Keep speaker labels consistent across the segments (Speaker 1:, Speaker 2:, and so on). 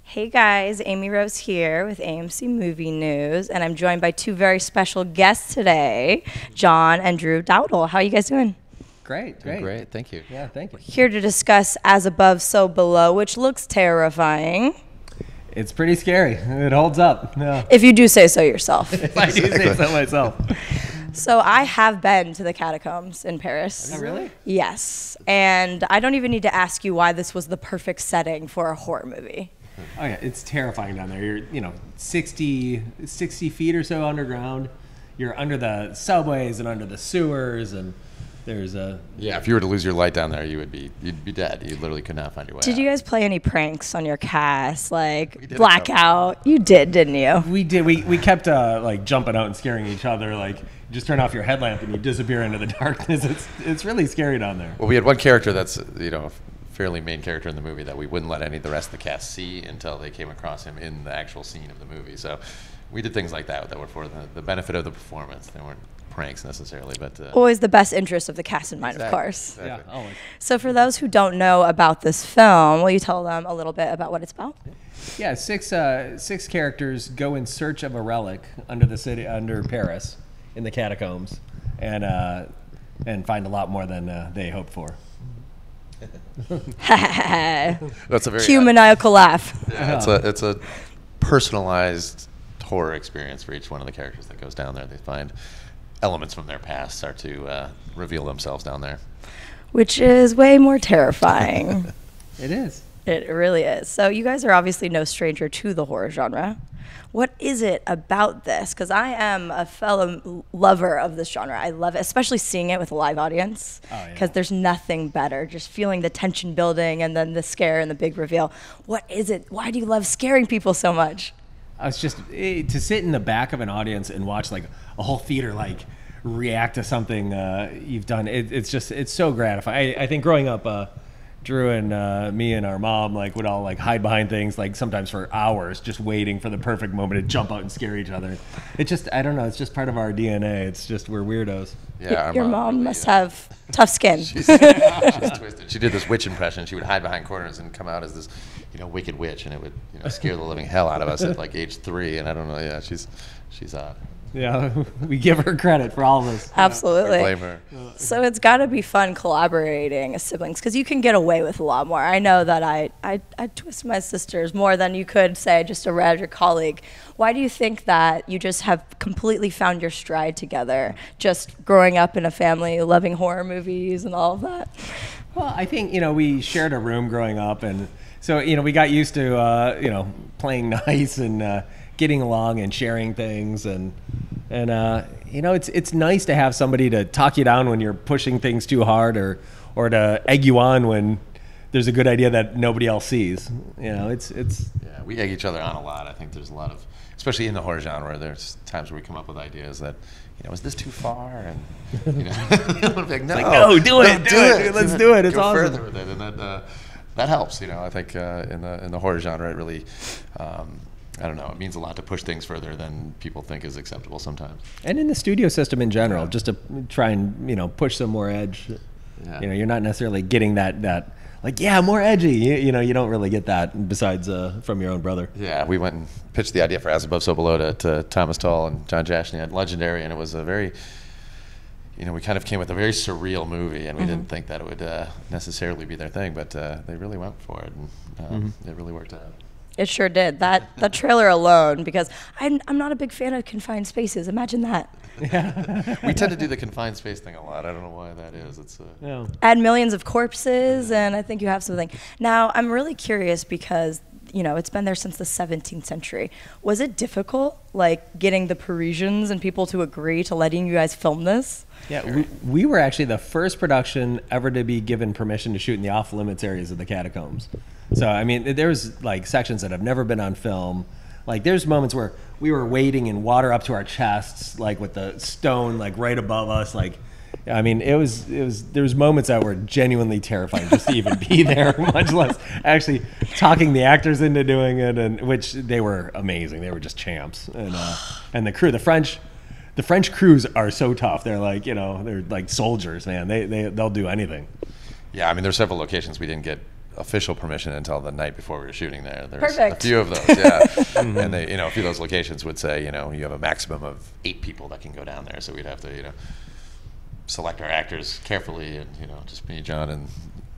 Speaker 1: Hey guys, Amirose here with AMC Movie News, and I'm joined by two very special guests today, John and Drew Dowdle. How are you guys doing?
Speaker 2: Great.
Speaker 3: Thank you.
Speaker 2: Yeah, thank you.
Speaker 1: Here to discuss As Above, So Below, which looks terrifying.
Speaker 2: It's pretty scary. It holds up. Yeah.
Speaker 1: If you do say so yourself.
Speaker 2: If I do say so myself.
Speaker 1: So I have been to the catacombs in Paris.
Speaker 2: Oh, really?
Speaker 1: Yes. And I don't even need to ask you why this was the perfect setting for a horror movie.
Speaker 2: Oh yeah, it's terrifying down there. You're, 60 feet or so underground. You're under the subways and under the sewers, and there's a...
Speaker 3: Yeah, if you were to lose your light down there, you'd be dead. You literally could not find your way
Speaker 1: Did
Speaker 3: out.
Speaker 1: you guys play any pranks on your cast, like blackout? You did, didn't you?
Speaker 2: We did. We kept like jumping out and scaring each other. Like, you just turn off your headlamp and you disappear into the darkness. It's really scary down there.
Speaker 3: Well, we had one character that's fairly main character in the movie that we wouldn't let any of the rest of the cast see until they came across him in the actual scene of the movie. So we did things like that were for the benefit of the performance. They weren't pranks necessarily, but
Speaker 1: always the best interest of the cast in mind,
Speaker 3: exactly,
Speaker 1: of course.
Speaker 3: Exactly.
Speaker 2: Yeah, always.
Speaker 1: So for those who don't know about this film, will you tell them a little bit about what it's about?
Speaker 2: Yeah, six characters go in search of a relic under Paris, in the catacombs, and find a lot more than they hoped for.
Speaker 3: That's a very
Speaker 1: cue maniacal laugh.
Speaker 3: Yeah, it's a personalized horror experience for each one of the characters that goes down there. They find elements from their past start to reveal themselves down there,
Speaker 1: Which is way more terrifying.
Speaker 2: It is.
Speaker 1: It really is. So you guys are obviously no stranger to the horror genre. What is it about this? Because I am a fellow lover of this genre. I love it, especially seeing it with a live audience. Because there's nothing better. Just feeling the tension building and then the scare and the big reveal. What is it? Why do you love scaring people so much?
Speaker 2: It's just to sit in the back of an audience and watch like a whole theater like react to something you've done. It's so gratifying. I think growing up, Drew and me and our mom would all hide behind things sometimes for hours, just waiting for the perfect moment to jump out and scare each other. It just, I don't know, it's just part of our DNA. It's just, we're weirdos.
Speaker 3: Yeah,
Speaker 1: Your mom really, must have tough skin.
Speaker 3: She's twisted. She did this witch impression. She would hide behind corners and come out as this, wicked witch, and it would scare the living hell out of us at age 3. And I don't know. Yeah, she's odd.
Speaker 2: Yeah, we give her credit for all of this.
Speaker 1: Absolutely.
Speaker 3: I blame her.
Speaker 1: So it's got to be fun collaborating as siblings because you can get away with a lot more. I know that I twist my sisters more than you could say just a regular colleague. Why do you think that you just have completely found your stride together, just growing up in a family, loving horror movies and all of that?
Speaker 2: Well, I think, we shared a room growing up, and so, we got used to, playing nice and getting along and sharing things, and it's nice to have somebody to talk you down when you're pushing things too hard, or to egg you on when there's a good idea that nobody else sees. Yeah,
Speaker 3: we egg each other on a lot. I think there's a lot of, especially in the horror genre, there's times where we come up with ideas that, is this too far? And like, no,
Speaker 2: do it. Let's do it. It's
Speaker 3: go
Speaker 2: awesome.
Speaker 3: Further with it, and that helps. I think in the horror genre, it really. I don't know. It means a lot to push things further than people think is acceptable sometimes.
Speaker 2: And in the studio system in general, just to try and push some more edge. Yeah. You're not necessarily getting that more edgy. You don't really get that besides from your own brother.
Speaker 3: Yeah, we went and pitched the idea for As Above, So Below to Thomas Tull and John Jashny at Legendary, and it was a very, we kind of came with a very surreal movie, and we didn't think that it would necessarily be their thing, but they really went for it, and it really worked out.
Speaker 1: It sure did. That trailer alone, because I'm not a big fan of confined spaces. Imagine that.
Speaker 2: Yeah.
Speaker 3: We tend to do the confined space thing a lot. I don't know why that is. It's
Speaker 1: add millions of corpses, and I think you have something. Now, I'm really curious because it's been there since the 17th century. Was it difficult, getting the Parisians and people to agree to letting you guys film this?
Speaker 2: Yeah, we were actually the first production ever to be given permission to shoot in the off-limits areas of the catacombs. So, there's sections that have never been on film. There's moments where we were wading in water up to our chests, with the stone right above us. There was moments that were genuinely terrifying just to even be there, much less actually talking the actors into doing it, and which they were amazing. They were just champs, and the crew, the French crews are so tough. They're they're like soldiers, man. They'll do anything.
Speaker 3: Yeah, I mean, there's several locations we didn't get official permission until the night before we were shooting there. There's
Speaker 1: Perfect.
Speaker 3: a few of those, yeah. And they, a few of those locations would say, you have a maximum of 8 people that can go down there. So we'd have to, select our actors carefully, and just me, John, and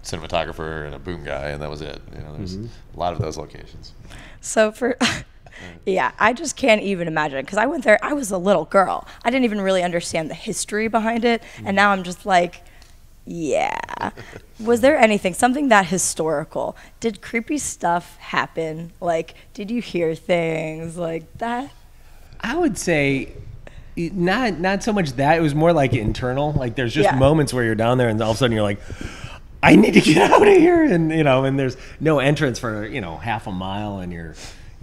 Speaker 3: cinematographer and a boom guy, and that was it. There's a lot of those locations.
Speaker 1: So yeah, I just can't even imagine, because I went there, I was a little girl. I didn't even really understand the history behind it, and now I'm just like, yeah. Was there something that historical? Did creepy stuff happen? Like, did you hear things like that?
Speaker 2: I would say not so much that. It was more like internal. Like, there's just moments where you're down there and all of a sudden you're like, I need to get out of here. And, and there's no entrance for, half a mile, and you're,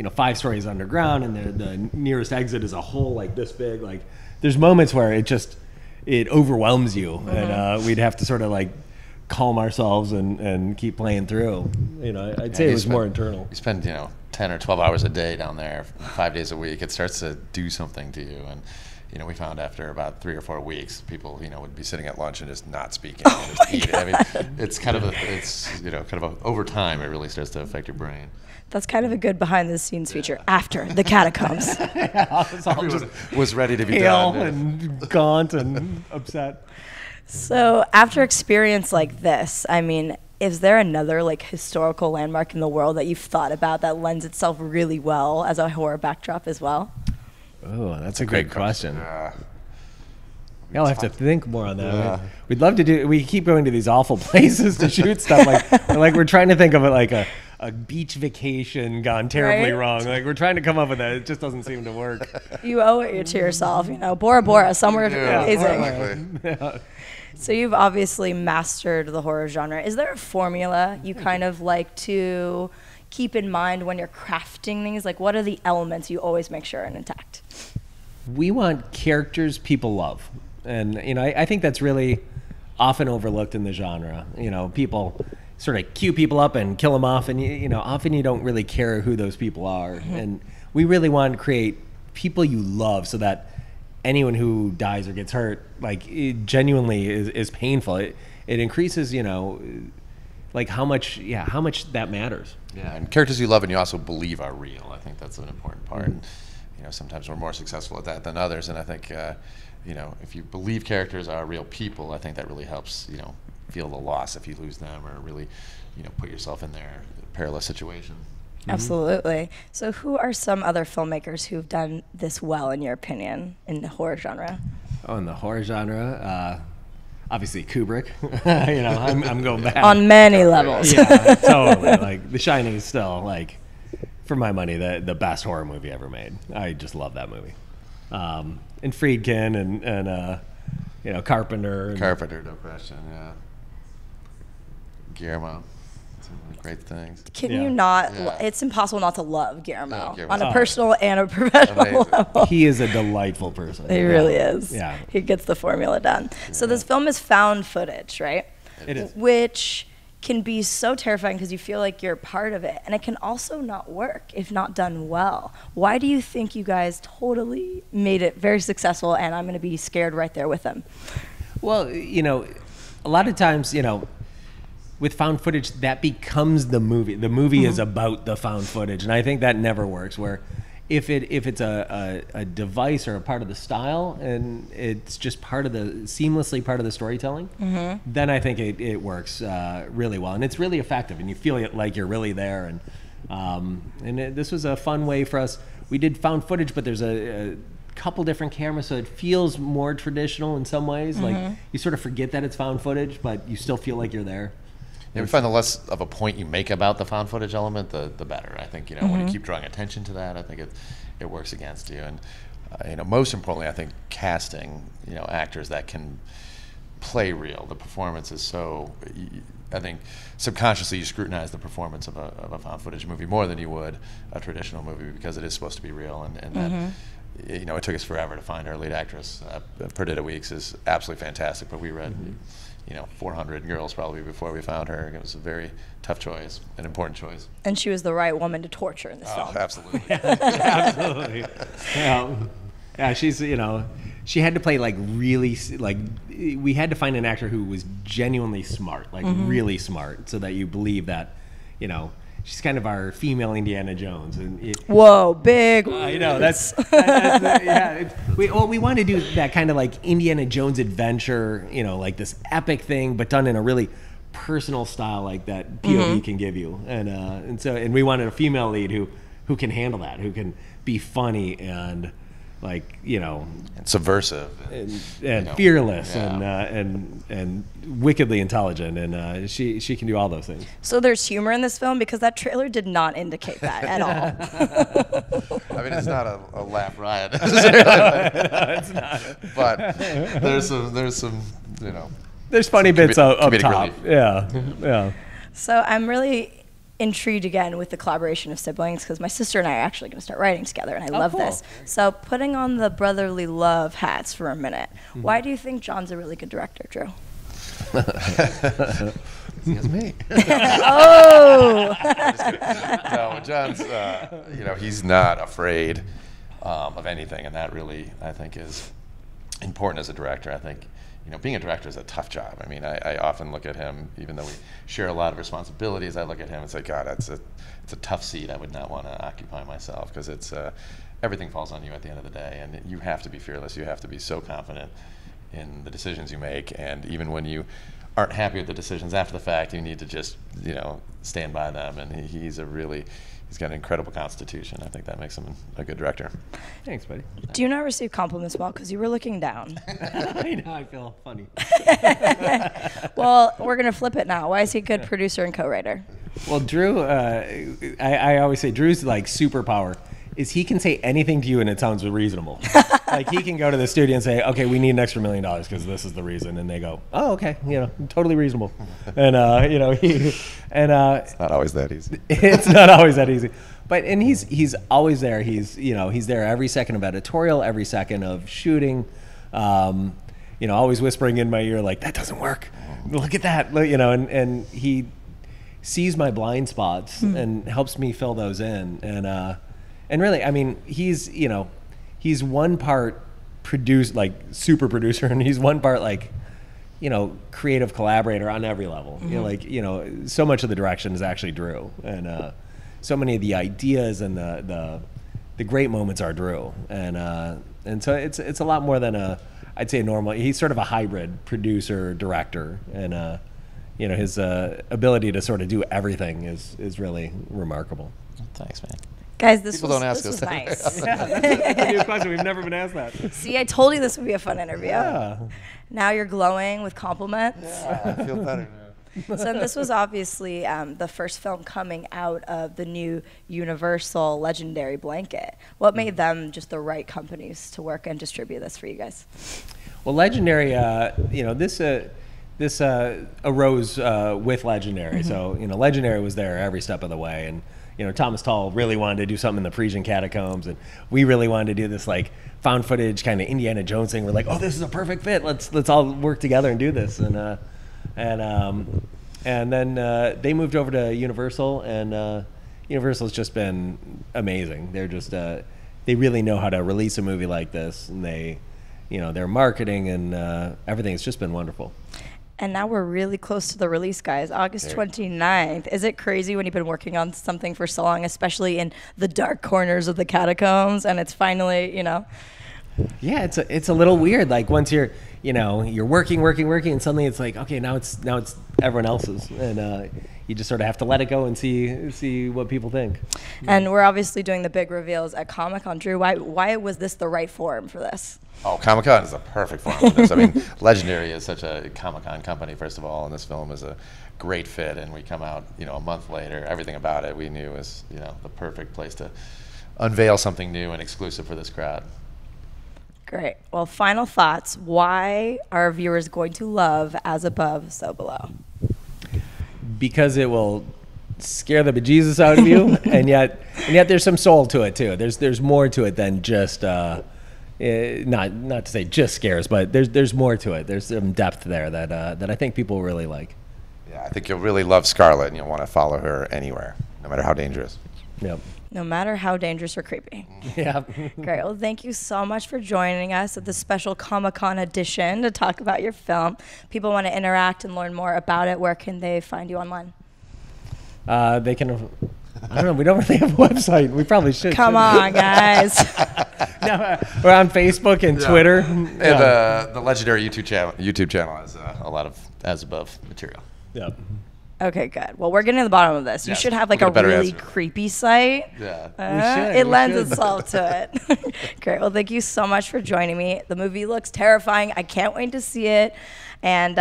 Speaker 2: 5 stories underground, and the nearest exit is a hole like this big. Like, there's moments where it overwhelms you, and we'd have to sort of like calm ourselves and keep playing through. I'd say it was more internal.
Speaker 3: You spend 10 or 12 hours a day down there, 5 days a week. It starts to do something to you, and we found after about 3 or 4 weeks, people would be sitting at lunch and just not speaking, and just eating. I mean, it's kind of over time, it really starts to affect your brain.
Speaker 1: That's kind of a good behind-the-scenes feature after the catacombs.
Speaker 3: Everyone was ready to be
Speaker 2: pale
Speaker 3: done.
Speaker 2: And gaunt and upset.
Speaker 1: So after experience like this, I mean, is there another like historical landmark in the world that you've thought about that lends itself really well as a horror backdrop as well?
Speaker 2: Oh, that's a great question.
Speaker 3: Yeah.
Speaker 2: I'll have to think more on that. Yeah. We'd love to we keep going to these awful places to shoot stuff. Like we're trying to think of it like a beach vacation gone terribly wrong. Like, we're trying to come up with that. It just doesn't seem to work.
Speaker 1: You owe it to yourself, Bora Bora, somewhere amazing.
Speaker 3: Yeah.
Speaker 1: So you've obviously mastered the horror genre. Is there a formula you kind of like to keep in mind when you're crafting things? Like, what are the elements you always make sure are intact?
Speaker 2: We want characters people love. And, I think that's really often overlooked in the genre. People sort of cue people up and kill them off, and often you don't really care who those people are. And we really want to create people you love, so that anyone who dies or gets hurt, like, it genuinely is painful. It increases, like how much that matters.
Speaker 3: Yeah, and characters you love and you also believe are real. I think that's an important part. And, sometimes we're more successful at that than others, and I think if you believe characters are real people, I think that really helps feel the loss if you lose them, or really put yourself in their perilous situation.
Speaker 1: Absolutely. So who are some other filmmakers who've done this well, in your opinion, in the horror genre?
Speaker 2: Oh, in the horror genre, obviously Kubrick. I'm going back
Speaker 1: on many levels.
Speaker 2: Yeah, totally. Like, The Shining is still, like, for my money, the best horror movie ever made. I just love that movie. And Friedkin and Carpenter.
Speaker 3: Carpenter, no question. Yeah. Guillermo. Some really great things.
Speaker 1: Can you not? It's impossible not to love Guillermo on a personal and a professional level.
Speaker 2: He is a delightful person.
Speaker 1: He really is.
Speaker 2: Yeah.
Speaker 1: He gets the formula done. So this film is found footage, right?
Speaker 2: It is.
Speaker 1: Which can be so terrifying because you feel like you're part of it. And it can also not work if not done well. Why do you think you guys totally made it very successful, and I'm going to be scared right there with them?
Speaker 2: Well, a lot of times, with found footage, that becomes the movie. The movie is about the found footage, and I think that never works. Where if it's a device or a part of the style, and it's just seamlessly part of the storytelling, then I think it works really well, and it's really effective, and you feel like you're really there. And this was a fun way for us. We did found footage, but there's a couple different cameras, so it feels more traditional in some ways. Like, you sort of forget that it's found footage, but you still feel like you're there.
Speaker 3: Yeah, we find the less of a point you make about the found footage element, the better. I think when you keep drawing attention to that, I think it works against you. And most importantly, I think casting actors that can play real. The performance is so. I think subconsciously you scrutinize the performance of a found footage movie more than you would a traditional movie, because it is supposed to be real, and that. It took us forever to find our lead actress. Perdita Weeks is absolutely fantastic, but we read. 400 girls probably before we found her. It was a very tough choice, an important choice.
Speaker 1: And she was the right woman to torture in this film.
Speaker 3: Absolutely.
Speaker 2: Absolutely. Yeah, she's she had to play like really like we had to find an actor who was genuinely smart, like really smart, so that you believe that, you know, she's kind of our female Indiana Jones. And
Speaker 1: whoa, big.
Speaker 2: I know that's yeah. We want to do that kind of like Indiana Jones adventure, you know, like this epic thing, but done in a really personal style like that POV can give you. And we wanted a female lead who can handle that, who can be funny and like, you know,
Speaker 3: and subversive
Speaker 2: and
Speaker 3: you know,
Speaker 2: fearless
Speaker 3: yeah.
Speaker 2: and wickedly intelligent, and she can do all those things.
Speaker 1: So there's humor in this film, because that trailer did not indicate that at all.
Speaker 3: I mean, it's not a laugh riot.
Speaker 2: No, it's not.
Speaker 3: But there's some you know,
Speaker 2: there's funny bits up
Speaker 3: comedic
Speaker 2: top.
Speaker 3: relief.
Speaker 2: Yeah.
Speaker 1: So I'm really intrigued again with the collaboration of siblings, because my sister and I are actually going to start writing together, and I love
Speaker 2: cool.
Speaker 1: this. So putting on the brotherly love hats for a minute, why do you think John's a really good director, Drew?
Speaker 3: It's me.
Speaker 1: Oh!
Speaker 3: No, John's, you know, he's not afraid of anything, and that really, I think, is important as a director. I think, you know, being a director is a tough job. I mean, I often look at him, even though we share a lot of responsibilities, I look at him and say, God, it's a tough seat I would not want to occupy myself, because it's everything falls on you at the end of the day, and you have to be fearless. You have to be so confident in the decisions you make, and even when you aren't happy with the decisions after the fact, you need to just, you know, stand by them. And he's got an incredible constitution. I think that makes him a good director.
Speaker 2: Thanks, buddy.
Speaker 1: Do you not receive compliments well? Because you were looking down.
Speaker 2: I know, I feel funny.
Speaker 1: Well, we're going to flip it now. Why is he a good producer and co-writer?
Speaker 2: Well, Drew, I always say Drew's like superpower is he can say anything to you and it sounds reasonable. Like he can go to the studio and say, okay, we need an extra $1 million because this is the reason. And they go, oh, okay, you know, totally reasonable. And, you know, it's
Speaker 3: not always that easy.
Speaker 2: It's not always that easy. But, and he's always there. He's there every second of editorial, every second of shooting, you know, always whispering in my ear, like, that doesn't work. Look at that, you know, and he sees my blind spots and helps me fill those in. And really, I mean, he's one part super producer, and he's one part like, you know, creative collaborator on every level. You know, like, you know, so much of the direction is actually Drew, and so many of the ideas and the great moments are Drew, and so it's a lot more than I'd say a normal. He's sort of a hybrid producer director, and you know, his ability to sort of do everything is really remarkable.
Speaker 3: Thanks, man.
Speaker 1: Guys, this
Speaker 3: People don't ask
Speaker 1: was
Speaker 3: us
Speaker 1: nice.
Speaker 2: Yeah, that's a new question. We've never been asked that.
Speaker 1: See, I told you this would be a fun interview.
Speaker 2: Yeah.
Speaker 1: Now you're glowing with compliments.
Speaker 3: Yeah, I feel better now.
Speaker 1: So this was obviously the first film coming out of the new Universal Legendary blanket. What made them just the right companies to work and distribute this for you guys?
Speaker 2: Well, Legendary, you know, this arose with Legendary. So, you know, Legendary was there every step of the way, and you know, Thomas Tull really wanted to do something in the Parisian catacombs, and we really wanted to do this like found footage kind of Indiana Jones thing. We're like, oh, this is a perfect fit. Let's all work together and do this. And then they moved over to Universal, and Universal's just been amazing. They're just they really know how to release a movie like this, and they, you know, their marketing and everything has just been wonderful.
Speaker 1: And now we're really close to the release, guys. August 29th. Is it crazy when you've been working on something for so long, especially in the dark corners of the catacombs, and it's finally, you know?
Speaker 2: Yeah, it's a little weird. Like once you're working, and suddenly it's like, okay, now it's everyone else's, and you just sort of have to let it go and see what people think.
Speaker 1: And we're obviously doing the big reveals at Comic-Con. Drew, why was this the right forum for this?
Speaker 3: Oh, Comic-Con is a perfect forum for this. I mean, Legendary is such a Comic-Con company, first of all, and this film is a great fit, and we come out, you know, a month later, everything about it we knew was, you know, the perfect place to unveil something new and exclusive for this crowd.
Speaker 1: Great. Well, final thoughts. Why are viewers going to love As Above, So Below?
Speaker 2: Because it will scare the bejesus out of you, and yet there's some soul to it too. There's more to it than just not to say just scares, but there's more to it. There's some depth there that I think people really like.
Speaker 3: Yeah, I think you'll really love Scarlett, and you'll want to follow her anywhere, no matter how dangerous.
Speaker 2: Yep.
Speaker 1: No matter how dangerous or creepy.
Speaker 2: Yeah.
Speaker 1: Great. Well, thank you so much for joining us at this special Comic-Con edition to talk about your film. People want to interact and learn more about it. Where can they find you online?
Speaker 2: They can. I don't know. We don't really have a website. We probably should.
Speaker 1: Come on, guys.
Speaker 2: No, we're on Facebook and Twitter.
Speaker 3: And the legendary YouTube channel has a lot of as above material.
Speaker 2: Yep.
Speaker 1: Okay, good. Well, we're getting to the bottom of this. You should have like
Speaker 3: we'll
Speaker 1: a
Speaker 3: get a better
Speaker 1: really
Speaker 3: answer.
Speaker 1: creepy site.
Speaker 3: Yeah.
Speaker 1: It
Speaker 2: We
Speaker 1: lends
Speaker 2: should.
Speaker 1: itself to it. Great. Well, thank you so much for joining me. The movie looks terrifying. I can't wait to see it. And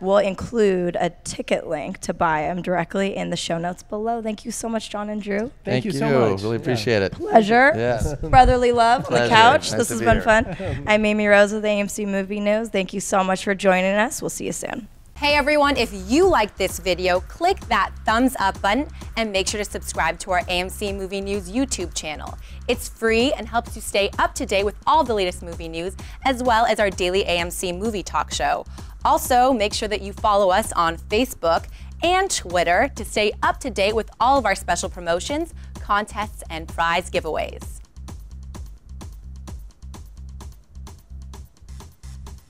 Speaker 1: we'll include a ticket link to buy them directly in the show notes below. Thank you so much, John and Drew.
Speaker 2: Thank you so much.
Speaker 3: Really appreciate it.
Speaker 1: Pleasure.
Speaker 3: Yes.
Speaker 1: Brotherly love on the
Speaker 3: Pleasure.
Speaker 1: couch.
Speaker 3: Nice
Speaker 1: This
Speaker 3: to
Speaker 1: has
Speaker 3: be
Speaker 1: been
Speaker 3: here.
Speaker 1: fun. I'm Amirose with AMC Movie News. Thank you so much for joining us. We'll see you soon.
Speaker 4: Hey everyone, if you like this video, click that thumbs up button and make sure to subscribe to our AMC Movie News YouTube channel. It's free and helps you stay up to date with all the latest movie news, as well as our daily AMC movie talk show. Also, make sure that you follow us on Facebook and Twitter to stay up to date with all of our special promotions, contests, and prize giveaways.